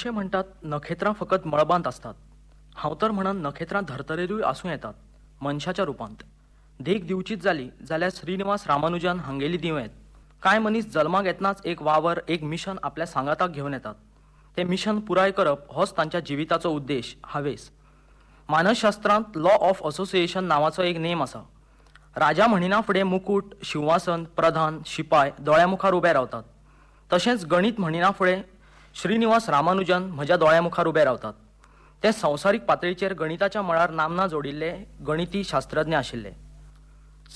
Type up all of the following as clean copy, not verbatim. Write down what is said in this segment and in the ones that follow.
असे म्हणतात नखेत्रां फकत मळबांत असतात. हांव तर म्हणन नखेत्रां धर्तरेरूय आसूं येतात मनशाच्या रुपांत. देख दिवचीच जाली जाल्यार श्रीनिवास रामानुजन हांगेली दिवेत. कांय मनीस जल्माक येतनाच एक वावर एक मिशन आपल्या सांगाताक घेवन येतात. ते मिशन पुराय करप होच तांच्या जिविताचो उद्देश हावेस. मानसशास्त्रांत लॉ ऑफ असोसिएशन नावाचो एक नेम आसा. राजा म्हणिना फुडें मुकुट सिंहासन प्रधान शिपाय दोळ्यामुखार उबे रावतात. तशेंच गणित म्हणिना फुडें श्रीनिवास रामानुजन म्हज्या दोळ्यामुखार उबे रावतात. ते संवसारीक पातळीचेर गणिताच्या मळार नामना जोडिल्ले गणिती शास्त्रज्ञ आशिल्ले.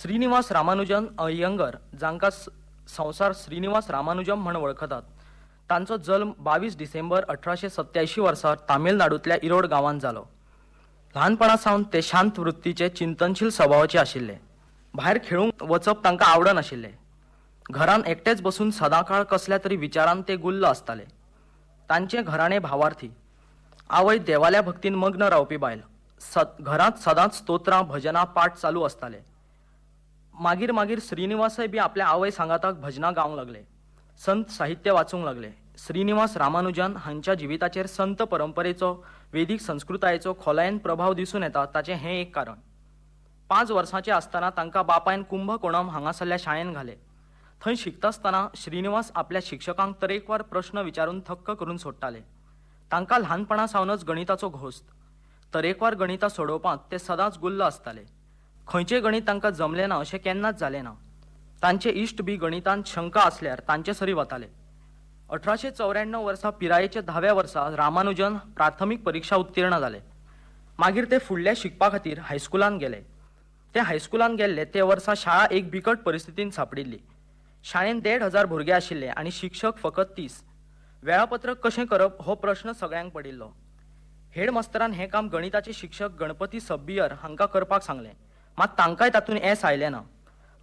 श्रीनिवास रामानुजन अय्यंगर जांकां संवसार श्रीनिवास रामानुजम म्हण वळखतात, तांचो जल्म 22 डिसेंबर 1887 वर्सा तामिळनाडूंतल्या इरोड गांवांत जालो. ल्हानपणासावन ते शांत वृत्तीचे चिंतनशील स्वभावाचे आशिल्ले. भायर खेळूंक वचप तांकां आवडनाशिल्लें. घरान एकटेच बसून सदांकाळ कसल्या तरी विचारान ते गुल्ल आसताले. तांचे घराणे भावार्थी. आवय देवाल्या भक्तीन मग्न रावपी बायल. घरांत सदांच स्तोत्रां भजनां पाठ चालू आसताले. मागीर मागीर श्रीनिवासय बी आपल्या आवय सांगाताक भजनां गावंक लागले. संत साहित्य वाचूंक लागले. श्रीनिवास रामानुजन हांच्या जिविताचेर संत परंपरेचो वेदीक संस्कृतायेचो खोलायेन प्रभाव दिसून येता ताचें हें एक कारण. 5 वर्सांचे आसतना तांकां बापायन कुंभकोणम हांगासरल्या शाळेंत घाले. थंय शिकता आसतना श्रीनिवास आपल्या शिक्षकांक तरेकवार प्रश्न विचारून थक्क करून सोडटाले. तांकां ल्हानपणासावनच गणिताचो घोस्त. तरेकवार गणितां सोडोवपांत ते सदांच गुल्ल आसताले. खंयचें गणीत तांकां जमलें ना अशें केन्नाच जालें ना. तांचे इश्ट बी गणितांत शंका आसल्यार तांचे सरी वताले. 1894 वर्सा पिरायेच्या 10व्या वर्सा रामानुजन प्राथमीक परीक्षा उत्तीर्ण जाले. मागीर ते फुडल्या शिकपा खातीर हायस्कुलांत गेले. ते हायस्कुलांत गेल्ले ते वर्सा शाळा एक बिकट परिस्थितींत सांपडिल्ली. शाळेंत 1,500 भुरगे आशिल्ले आनी शिक्षक फकत 30. वेळापत्रक कशें करप हो प्रश्न सगळ्यांक पडिल्लो. हेडमास्तरान हें काम गणिताचे शिक्षक गणपती सब्बियर हांकां करपाक सांगलें. मात तांकांय तातूंत येस आयलें ना.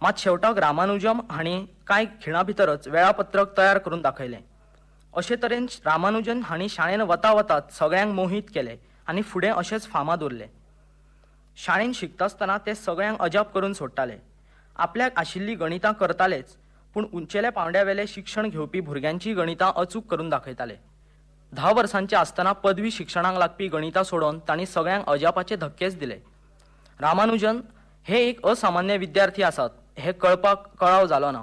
मात शेवटाक रामानुजम हांणी कांय खिणां भितरच वेळापत्रक तयार करून दाखयलें. अशे तरेन रामानुजन हांणी शाळेन वता वतात सगळ्यांक मोहीत केलें आनी फुडें अशेंच फामाद उरले. शाळेंत शिकता आसतना ते सगळ्यांक अजाप करून सोडटाले. आपल्याक आशिल्लीं गणितां करतालेच, पूण उंचेल्या पांवड्यावेले शिक्षण घेवपी भुरग्यांची गणितां अचूक करून दाखयताले. 10 वर्सांचे आसतना पदवी शिक्षणाक लागपी गणितां सोडोवन तांणी सगळ्यांक अजापाचे धक्केच दिले. रामानुजन हे एक असामान्य विद्यार्थी आसात हें कळपाक कळाव जालो ना.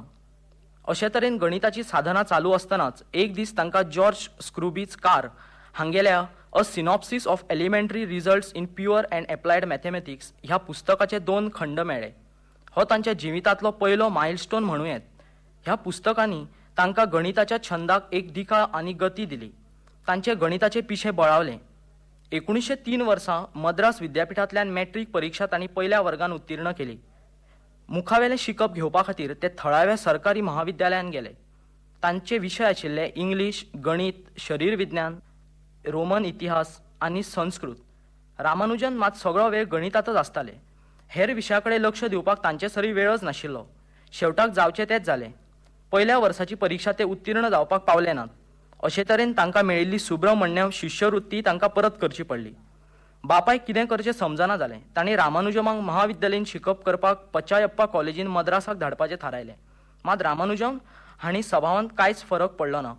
अशे तरेन गणिताची साधना चालू आसतनाच एक दीस तांकां जॉर्ज स्क्रूबीच कार हांगेल्या a synopsis of elementary results in pure and applied mathematics ह्या पुस्तकाचे 2 खंड मेळ्ळे. हो तांच्या जिवितांतलो पयलो मायलस्टोन म्हणूं येत. ह्या पुस्तकांनी तांकां गणिताच्या छंदाक एक दिका आनी गती दिली. तांचे गणिताचे पिशे बळावले. 1903 वर्सा मद्रास विद्यापीठांतल्यान मॅट्रीक परीक्षा तांणी पयल्या वर्गान उत्तीर्ण केली. मुखावेलें शिकप घेवपा खातीर ते थळाव्या सरकारी महाविद्यालयांत गेले. तांचे विशय आशिल्ले इंग्लीश, गणित, शरीर विज्ञान, रोमन इतिहास आनी संस्कृत. रामानुजन मात सगळो वेळ गणितांतच आसताले. हेर विशया कडेन लक्ष दिवपाक तांचे सरी वेळच नाशिल्लो. शेवटाक जावचें तेंच जालें. पयल्या वर्साची परीक्षा ते उत्तीर्ण जावपाक पावले नात. अशे तरेन तांकां मेळिल्ली सुब्रमण्यम शिश्यवृत्ती तांकां परत करची पडली. बापायक कितें करचें समजना जालें. तांणी रामानुजमाक महाविद्यालयीन शिकप करपाक पचायप्पा कॉलेजीन मद्रासाक धाडपाचें थारायलें. मात रामानुजम हांणी सभावांत कांयच फरक पडलो ना.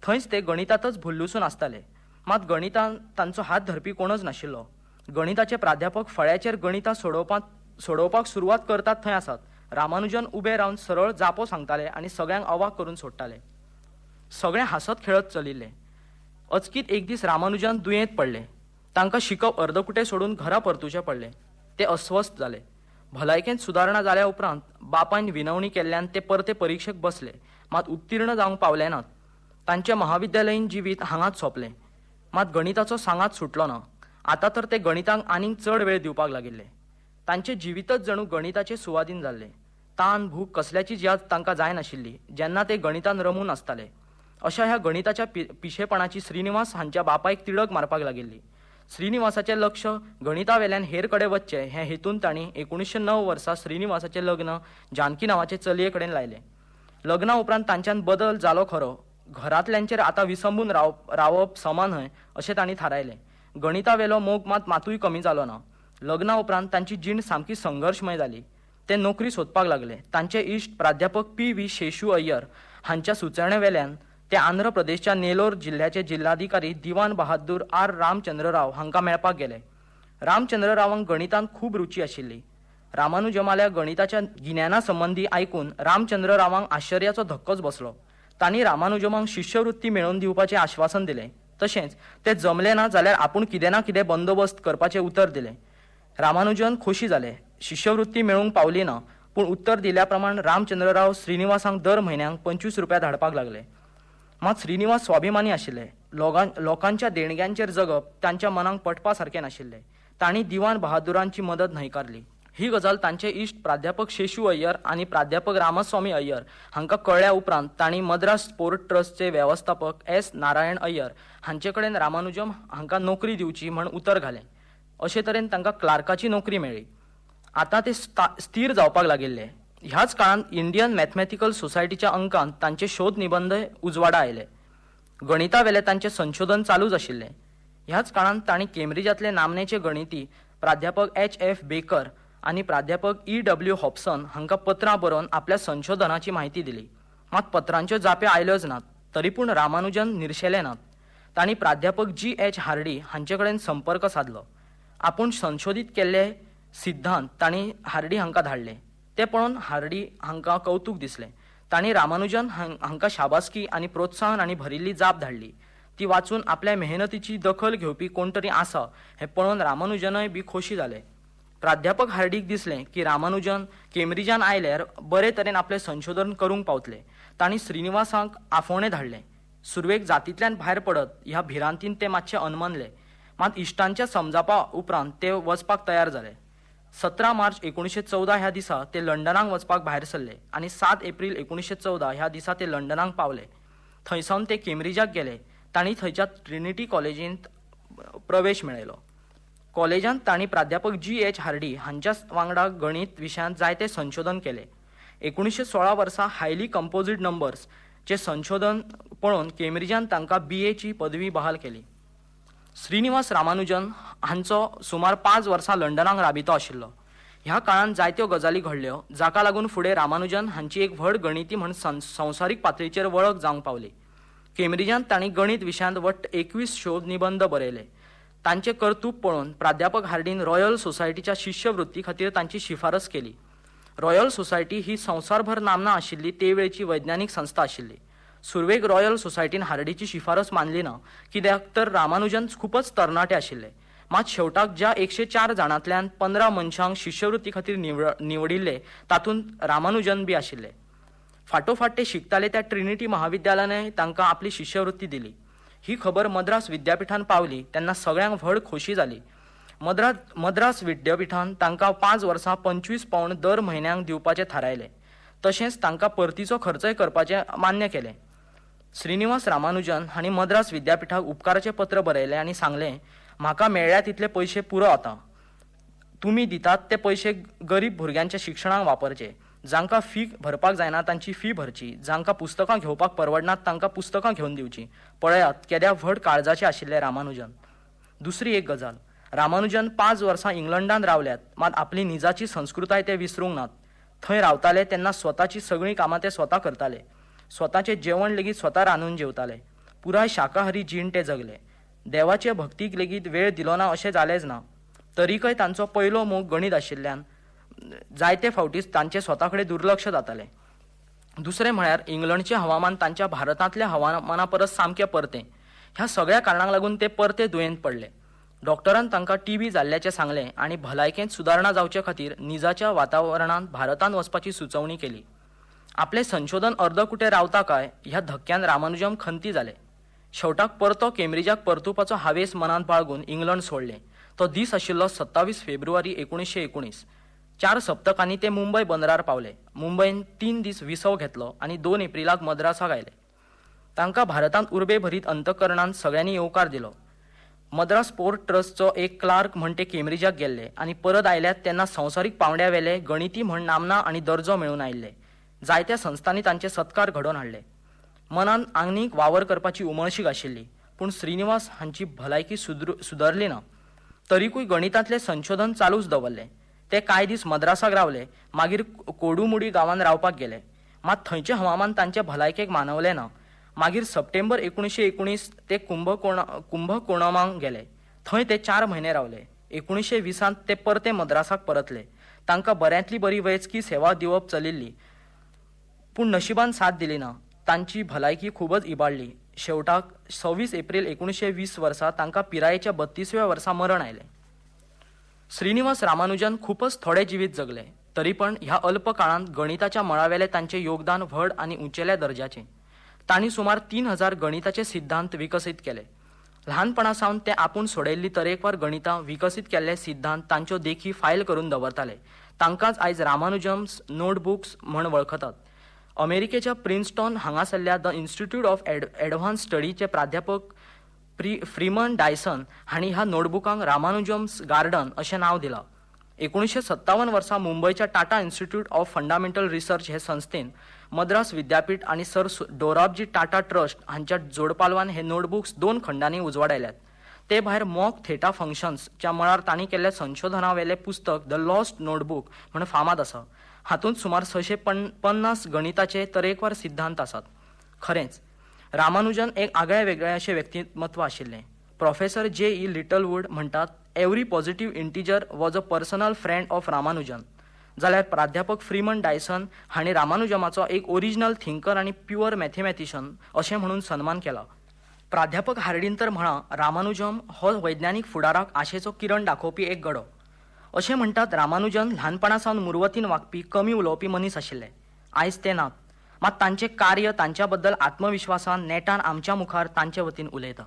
थंयच ते गणितांतच भुल्लुसून आसताले. मात गणितांत तांचो हात धरपी कोणच नाशिल्लो. गणिताचे प्राध्यापक फळ्याचेर गणितां सोडोवपाक सुरवात करतात थंय आसात. रामानुजन उबे रावन सरळ जापो सांगताले आनी सगळ्यांक अवाक करून सोडटाले. सगळें हांसत खेळत चलिल्ले. अचकीत एक दीस रामानुजन दुयेंत पडले. तांकां शिकप अर्दकुटे सोडून घरा परतुचें पडलें. ते अस्वस्थ जाले. भलायकेंत सुदारणा जाल्या उपरांत बापायन विनवणी केल्ल्यान ते परते परीक्षेक बसले. मात उत्तीर्ण जावंक पावले नात. तांचें महाविद्यालयीन जिवीत हांगाच सोंपलें. मात गणिताचो सांगात सुटलो ना. आतां तर ते गणितांक आनीक चड वेळ दिवपाक लागिल्ले. तांचें जिवीतच जणू गणिताचे सुवादीन जाल्लें. तान भूक कसल्याचीच याद तांकां जाय नाशिल्ली जेन्ना ते गणितान रमून आसताले. अशा ह्या गणिताच्या पिशेपणाची श्रीनिवास हांच्या बापायक तिडक मारपाक लागिल्ली. श्रीनिवासाचें लक्ष गणितावेल्यान हेर कडेन वचचें हे हेतून तांणी 1909 वर्सा श्रीनिवासाचें लग्न जानकी नांवाचे चलये कडेन लायलें. लग्ना उपरांत तांच्यान बदल जालो खरो. घरांतल्यांचेर आतां विसंबून रावप समान न्हय अशें तांणी थारायलें. गणितावेलो मोग मातूय कमी जालो ना. लग्ना उपरांत तांची जीण सामकी संघर्शमय जाली. ते नोकरी सोदपाक लागले. तांचे इश्ट प्राध्यापक P.V. शेषू अय्यर हांच्या सुचोवणे वेल्यान ते आंध्र प्रदेशच्या नेलोर जिल्ह्याचे जिल्हाधिकारी दिवान बहादूर आर रामचंद्रराव हांका मेळपाक गेले. रामचंद्ररावांक गणितांत खूब रुची आशिल्ली. रामानुजमाल्या गणिताच्या गिन्याना संबंधी ऐकून रामचंद्ररावांक आश्चर्याचो धक्कोच बसलो. तांणी रामानुजमांक शिश्यवृत्ती मेळोवन दिवपाचें आश्वासन दिलें. तशेंच तें जमलें ना जाल्यार आपूण कितें ना कितें बंदोबस्त करपाचें उतर दिलें. रामानुजन खोशी जाले. शिश्यवृत्ती मेळूंक पावली ना, पूण उत्तर दिल्या प्रमाण रामचंद्रराव श्रीनिवासांक दर म्हयन्याक 25 रुपया धाडपाक लागले. मात श्रीनिवास स्वाभिमानी आशिल्ले. लोकांच्या देणग्यांचेर जगप तांच्या मनाक पटपा सारकें नाशिल्लें. तांणी दिवान बहादुरांची मदत न्हयकारली. ही गजाल तांचे इश्ट प्राध्यापक शेषू अय्यर आनी प्राध्यापक रामस्वामी अय्यर हांकां कळ्ळ्या उपरांत तांणी मद्रास स्पोर्ट ट्रस्टचे वेवस्थापक एस नारायण अय्यर हांचे कडेन रामानुजम हांकां नोकरी दिवची म्हण उतर घालें. अशे तरेन तांकां क्लार्काची नोकरी मेळ्ळी. आतां ते स्थिर जावपाक लागिल्ले. ह्याच काळांत इंडियन मॅथमॅटिकल सोसायटीच्या अंकांत तांचे शोध निबंध उजवाडा आयले. गणितावेले तांचे संशोधन चालूच आशिल्लें. ह्याच काळांत तांणी केम्ब्रिजांतले नामनेचे गणिती प्राध्यापक एच.एफ. बेकर आनी प्राध्यापक ई.डब्ल्यू. हॉब्सन हांकां पत्रां बरोवन आपल्या संशोधनाची म्हायती दिली. मात पत्रांच्यो जाप्यो आयल्योच नात. तरी पूण रामानुजन निरशेले नात. तांणी प्राध्यापक जी.एच. हार्डी हांचे कडेन संपर्क साधलो. आपूण संशोधीत केल्ले सिद्धांत तांणी हार्डी हांकां धाडले. ते पळोवन हार्डी हांकां कौतूक दिसलें. तांणी रामानुजन हांकां शाबासकी आनी प्रोत्साहन आनी भरिल्ली जाप धाडली. ती वाचून आपल्या मेहनतीची दखल घेवपी कोण तरी आसा हें पळोवन रामानुजनय बी खोशी जाले. प्राध्यापक हार्डीक दिसलें की रामानुजन केम्ब्रिजान आयल्यार बरे तरेन आपलें संशोधन करूंक पावतले. तांणी श्रीनिवासांक आफोवणें धाडलें. सुरवेक जातींतल्यान भायर पडत ह्या भिरांतीन ते मातशे अनमनले. मात इश्टांच्या समजापा उपरांत ते वचपाक तयार जाले. 17 मार्च 1914 ह्या दिसा ते लंडनाक वचपाक भायर सरले आनी 7 एप्रील 1914 ह्या दिसा ते लंडनाक पावले. थंयसावन ते केम्ब्रिजाक गेले. तांणी थंयच्या ट्रिनिटी कॉलेजींत प्रवेश मेळयलो. कॉलेजांत तांणी प्राध्यापक जी.एच. हार्डी हांच्या वांगडा गणित विशयांत जायते संशोधन केलें. 1916 वर्सा हायली कंपोजीट नंबर्स चे संशोधन पळोवन केम्ब्रिजान तांकां B.A. ची पदवी बहाल केली. श्रीनिवास रामानुजन हांचो सुमार 5 वर्सां लंडनाक राबितो आशिल्लो. ह्या काळांत जायत्यो गजाली घडल्यो जाका लागून फुडें रामानुजन हांची एक व्हड गणिती म्हण संवसारीक पातळीचेर वळख जावंक पावली. केम्ब्रिजांत तांणी गणित विशयांत वट्ट 21 शोध निबंध बरयले. तांचे कर्तूब पळोवन प्राध्यापक हार्डीन रॉयल सोसायटीच्या शिश्यवृत्ती खातीर तांची शिफारस केली. रॉयल सोसायटी ही संवसारभर नामना आशिल्ली ते वेळची वैज्ञानीक संस्था आशिल्ली. सुरवेक रॉयल सोसायटीन हार्डीची शिफारस मानली ना, कित्याक तर रामानुजन खूपच तरणाटे आशिल्ले. मात शेवटाक ज्या 104 जाणांतल्यान 15 मनशांक शिश्यवृत्ती खातीर निवडिल्ले तातूंत रामानुजन बी आशिल्ले. फाटोफाट ते शिकताले त्या ट्रिनिटी महाविद्यालयान तांकां आपली शिश्यवृत्ती दिली. ही खबर मद्रास विद्यापीठान पावली तेन्ना सगळ्यांक व्हड खोशी जाली. मद्रास विद्यापीठान तांकां 5 वर्सां 25 पावंड दर म्हयन्याक दिवपाचें थारायलें. तशेंच तांकां परतीचो खर्चय करपाचें मान्य केलें. श्रीनिवास रामानुजन हांणी मद्रास विद्यापीठाक उपकाराचें पत्र बरयलें आनी सांगलें, म्हाका मेळ्ळ्या तितले पयशे पुरो आता. तुमी दितात ते पयशे गरीब भुरग्यांच्या शिक्षणाक वापरचे. जांकां फी भरपाक जायना तांची फी भरची. जांकां पुस्तकां घेवपाक परवडनात तांकां पुस्तकां घेवन दिवची. पळयात केद्या व्हड काळजाचे आशिल्ले रामानुजन. दुसरी एक गजाल, रामानुजन 5 वर्सां इंग्लंडांत रावल्यात, मात आपली निजाची संस्कृताय ते विसरूंक नात. थंय रावताले तेन्ना स्वताची सगळीं कामां ते स्वता करताले. स्वताचें जेवण लेगीत स्वता रांदून जेवताले. पुराय शाकाहारी जीण ते जगले. देवाचे भक्तीक लेगीत वेळ दिलो ना अशें जालेंच ना. तरीकय तांचो पयलो मोग गणित आशिल्ल्यान जायते फावटी तांचे स्वता कडेन दुर्लक्ष जातालें. दुसरें म्हळ्यार इंग्लंडचें हवामान तांच्या भारतांतल्या हवामाना परस सामकें परतें. ह्या सगळ्या कारणांक लागून ते परते दुयेंत पडले. डॉक्टरान तांकां TB जाल्ल्याचें सांगलें आनी भलायकेंत सुदारणा जावचे खातीर निजाच्या वातावरणांत भारतांत वचपाची सुचोवणी केली. आपलें संशोधन अर्दकुटें रावता काय ह्या धक्क्यान रामानुजम खंती जाले. शेवटाक परतो केम्ब्रिजाक परतुपाचो हावेस मनांत बाळगून इंग्लंड सोडलें. तो दीस आशिल्लो 27 फेब्रुवारी 1919. 4 सप्तकांनी ते मुंबय बंदरार पावले. मुंबयन 3 दीस विसव घेतलो आनी 2 एप्रिलाक मद्रासाक आयले. तांकां भारतांत उर्बे भरीत अंतकरणांत सगळ्यांनी येवकार दिलो. मद्रास स्पोर्ट ट्रस्टचो एक क्लार्क म्हण ते केम्ब्रिजाक गेल्ले आनी परत आयल्यात तेन्ना संवसारीक पावंड्यावेले गणिती म्हण नामना आनी दर्जो मेळून आयिल्ले. जायत्या संस्थांनी तांचे सत्कार घडोवन हाडले. मनान आनीक वावर करपाची उमळशीक आशिल्ली, पूण श्रीनिवास हांची भलायकी सुदरली ना. तरीकूय गणितांतलें संशोधन चालूच दवरलें. ते कांय दीस मद्रासाक रावले, मागीर कोडुमुडी गांवांत रावपाक गेले. मात थंयचें हवामान तांचे भलायकेक मानवलें ना. मागीर सप्टेंबर 1919 ते कुंभकोणमांक गेले. थंय ते 4 म्हयने रावले. 1920 ते परते मद्रासाक परतले. तांकां बऱ्यांतली बरी वैजकी सेवा दिवप चलिल्ली, पूण नशिबान साथ दिली ना. तांची भलायकी खूबच इबाडली. शेवटाक 26 एप्रिल 1920 वर्सा तांकां पिरायेच्या 32व्या वर्सा मरण आयलें. श्रीनिवास रामानुजन खूपच थोडे जिवीत जगले, तरी पण ह्या अल्प काळांत गणिताच्या मळावेले तांचे योगदान व्हड आनी उंचेल्या दर्जाचें. तांणी सुमार 3000 गणिताचे सिद्धांत विकसीत केले. ल्हानपणासावन ते आपूण सोडयल्ली तरेकवार गणितां विकसीत केल्ले सिद्धांत तांच्यो देखी फायल करून दवरताले. तांकांच आयज रामानुजम्स नोटबुक्स म्हण वळखतात. अमेरिकेच्या प्रिन्स्टन हांगासरल्या द इन्स्टिट्यूट ऑफ एडव्हान्स स्टडीचे प्राध्यापक फ्रीमन डायसन हांणी ह्या नोटबुकांक रामानुजम्स गार्डन अशें नांव दिलां. 1957 वर्सा मुंबयच्या Tata institute of fundamental research हे संस्थेन मद्रास विद्यापीठ आणि सर दोराबजी टाटा ट्रस्ट हांच्या जोडपालवान हे नोटबुक्स 2 खंडांनी उजवाडायल्यात. ते भायर मॉक थेटा फंक्शन्सच्या मळार तांणी केल्ल्या संशोधनावेले पुस्तक द लॉस्ट नोटबुक म्हण फामाद आसा. हातूंत सुमार 650 गणिताचे तरेकवार सिद्धांत आसात. खरेंच रामानुजन एक आगळे वेगळे अशें व्यक्तिमत्व आशिल्लें. Professor J.E. लिटलवूड म्हणटात, every positive integer was a personal friend of Ramanujan. जाल्यार प्राध्यापक फ्रीमन डायसन हांणी रामानुजमाचो एक ओरिजिनल थिंकर आनी प्युअर मॅथमॅटिशियन अशें म्हणून सन्मान केला. प्राध्यापक हार्डिंतर म्हणा, रामानुजम हो वैज्ञानीक फुडाराक आशेचो किरण दाखोवपी एक गडो. अशें म्हणटात, रामानुजन ल्हानपणासावन मुरवतीन वागपी कमी उलोवपी मनीस आशिल्ले. आयज ते नात, मात तांचें कार्य तांच्या बद्दल आत्मविश्वासान नेटान आमच्या मुखार तांचे वतीन उलयता.